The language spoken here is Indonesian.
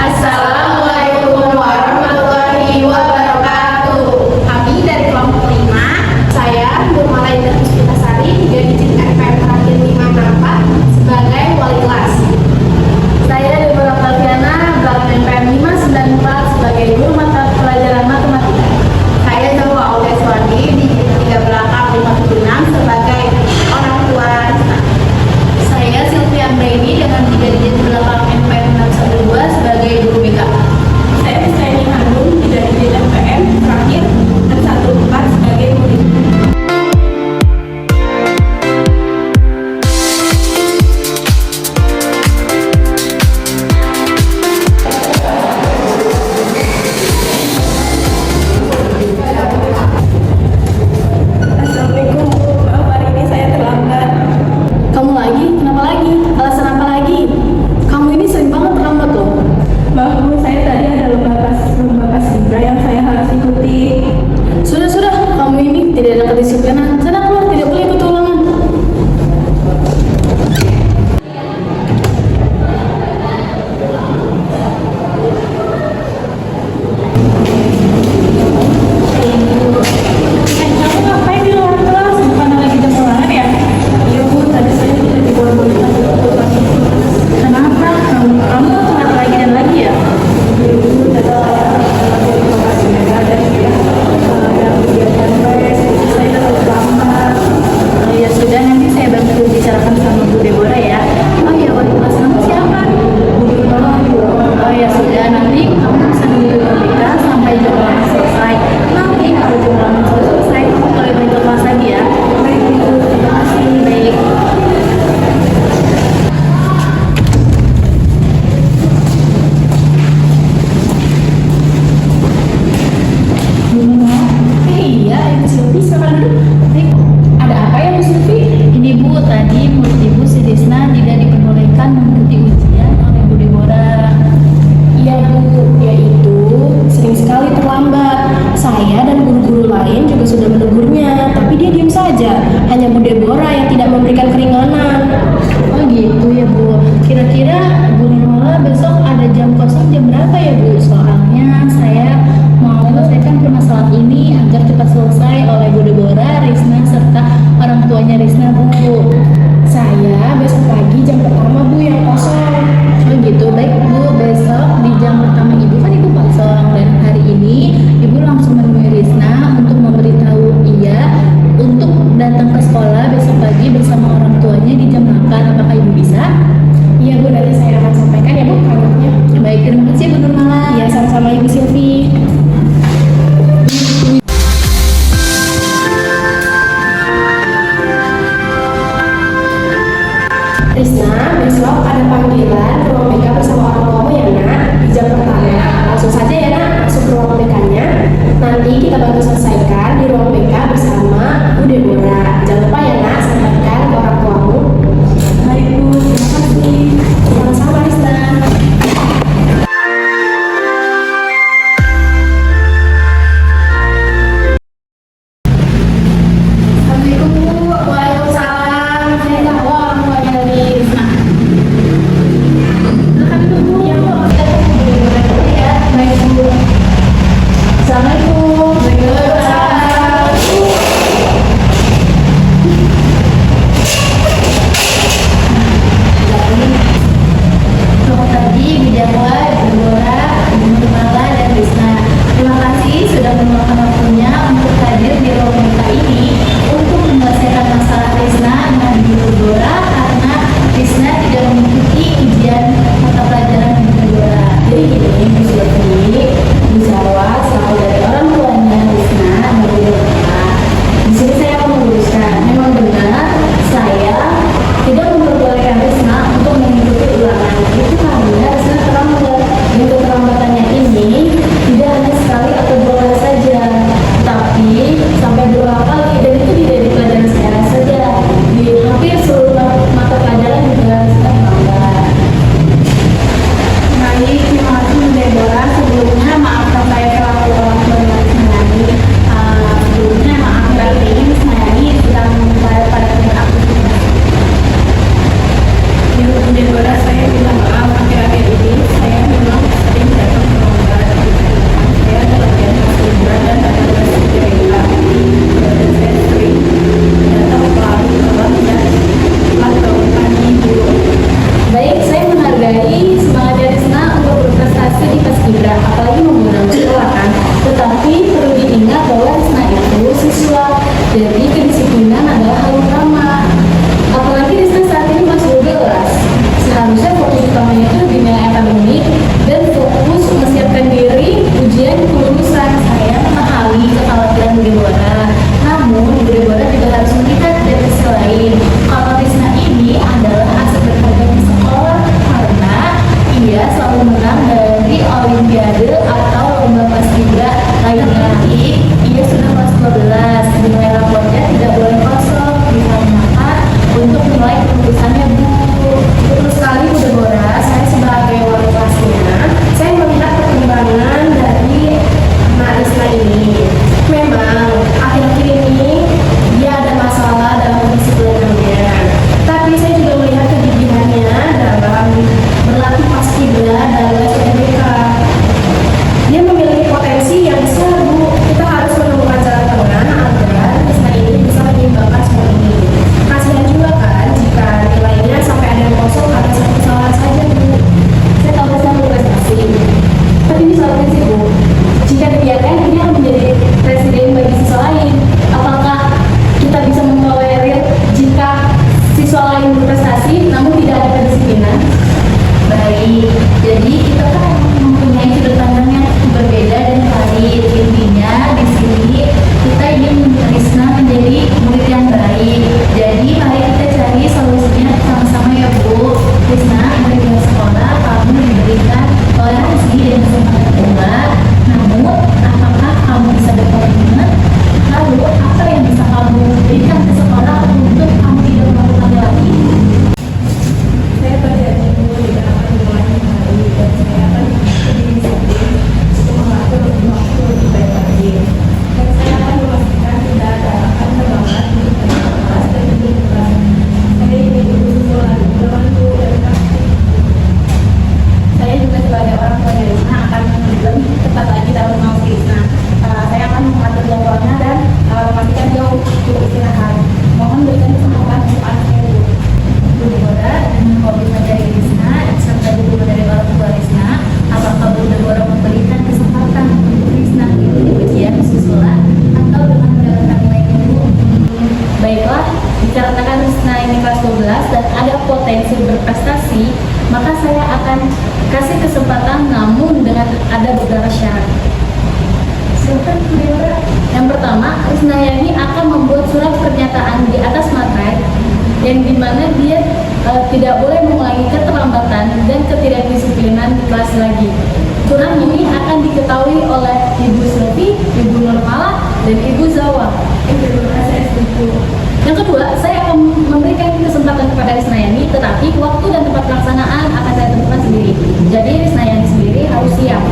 Assalamualaikum warahmatullahi wabarakatuh. Kami dari kelompok 5. Saya Nurmala Indah Puspitasari, digajin FPM terakhir 5 sebagai wali kelas. Saya Deborah Taviana, berangkat MPM 594 sebagai guru mata pelajaran matematika. Saya Jawa Auleswani, digajin 3 belakang 576 sebagai orang tua. Saya Sylvia Brainy dengan digajin belakang MPM 612 sebagai guru BK. Saya Seni Hanum, digajin MPM terakhir 614 sebagai murid. Assalamualaikum Bu, maaf hari ini saya terlambat. Kamu lagi? Kenapa lagi? Alasan apa lagi? Kamu ini sering banget terlambat loh. Maaf Bu, saya tadi ada lomba paskibra yang saya harus ikuti. Sudah, kamu ini tidak ada kedisiplinan. Sana keluar, tidak boleh ikut ulangan. Kamu ngapain di luar kelas? Bukan lagi jam ulangan ya? Iya Bu, tadi saya tidak dibolehkan untuk masuk kelas. Kenapa? Kamu kenapa lagi dan lagi ya? Iya Bu, tadi saya dari lomba paskibra dan ya ada kegiatan les, jadi saya terlalu lambat. Ya sudah, nanti saya bantu bicarakan sama Bu Deborah ya. Oh ya, wali kelas kamu siapa? Oh ya sudah, nanti kamu bisa nunggu BK sampai jam ulangan selesai. Nanti kalau jam ulangan selesai, kamu boleh balik ke kelas lagi ya. Baik Bu, terima kasih. Baik. Iya, Ibu Silvi, silakan duduk. Baik, ada apa ya Bu Silvi? Ini Bu, tadi menurut Ibu si Desna tidak diperbolehkan mengikuti ujian oleh Bu Deborah. Iya Bu, dia itu sering sekali terlambat. Saya dan guru-guru lain juga sudah menegurnya, tapi dia diam saja. Hanya Bu Deborah yang tidak memberikan keringanan. Oh gitu ya Bu. Kira-kira Bu Nurmala besok ada jam kosong jam berapa ya Bu? Soalnya saya mau menyelesaikan permasalahan ini agar cepat selesai oleh Bu Deborah, Risna, serta orang tuanya Risna Bu. Saya besok pagi jam pertama Bu yang kosong. Oh gitu, baik Bu. Besok di jam pertama Ibu kan Ibu kosong, dan hari ini Ibu langsung menemui Risna untuk memberitahu ia untuk datang ke sekolah besok pagi bersama orang tuanya di jam makan. Apakah Ibu bisa? Iya Bu, nanti saya akan sampaikan ya Bu kalimatnya. Baik, terima kasih Bu Nurmala. Iya, sama-sama Ibu Silvi. Risna, besok ada panggilan ke ruang BK bersama orang tuamu ya Nak, di jam pertama. Langsung saja ya Nak, masuk ke ruang BK-nya. Nanti kita bantu selesaikan di ruang BK bersama Bu Deborah. Jangan lupa ya Nak, sampaikan ke orang tuamu. Baik Bu, terima kasih. Sama-sama Risna. pemenang dari Olimpiade atau lomba paskibra lainnya. Ia sudah kelas 12, nilai raportnya tidak boleh kosong, dikarenakan untuk nilai keputusannya Bu. Betul sekali Bu Deborah, saya sebagai wali kelasnya, saya melihat perkembangan dari Mbak Risna ini. Memang akhir-akhir ini dia ada masalah dalam kedisiplinannya. Tapi saya juga melihat kegigihannya dalam berlatih paskibra dan SUMBK. Dia memiliki potensi yang besar Bu. Kita harus menemukan jalan tengah agar Risna ini bisa menyeimbangkan semua ini. Kasihan juga kan jika nilainya sampai ada yang kosong karena satu kesalahan saja Bu. Saya tahu saya berprestasi, tapi ini soal prinsip Bu. Jika dibiarkan, ini akan menjadi presiden bagi siswa lain. Apakah kita bisa mentolerir jika siswa lain berprestasi namun tidak ada kedisiplinan? Baik, jadi kita kan mempunyai sudut pandang yang berbeda dan valid. Intinya di sini kita ingin Risna menjadi murid yang baik. Jadi mari kita cari solusinya sama-sama ya Bu. Risna, dari pihak sekolah kamu diberikan toleransi dan kesempatan kedua. Namun, apakah kamu bisa berkomitmen? Lalu, apa yang bisa kamu berikan ke sekolah untuk kamu tidak melakukannya lagi? Saya berjanji Bu tidak akan mengulangi kembali dan saya akan lebih disiplin untuk mengatur waktu lebih baik lagi. Dan saya akan memastikan tidak ada akan terlambat untuk berangkat kelas dan duduk di kelas. Saya ingin betul-betul membantu dan praktik. Saya juga sebagai orang tua dari Risna akan lebih cepat lagi dalam mengawasi Risna. Saya akan mengatur jadwalnya dan memastikan dia cukup istirahat. Mohon berikan kesempatan untuk anaknya Bu. Bu Deborah, dengan komitmen dari Risna serta dukungan dari orang tua Risna, apakah Bu Deborah memberikan kesempatan untuk Risna mengikuti ujian susulan atau dengan mendapatkan nilainya Bu? Baiklah, dikarenakan Risna ini kelas 12 dan ada potensi berprestasi, maka saya akan kasih kesempatan namun dengan ada beberapa syarat. Silakan Bu Deborah. Yang pertama, Risna ini akan membuat surat pernyataan di atas materai yang dimana dia tidak boleh mengulangi keterlambatan dan ketidakdisiplinan di kelas lagi. Surat ini akan diketahui oleh Ibu Sylvie, Ibu Nurmala, dan Ibu Zawa. Yang kedua, saya akan memberikan kesempatan kepada Risnayani, tetapi waktu dan tempat pelaksanaan akan saya tentukan sendiri. Jadi Risnayani sendiri harus siap.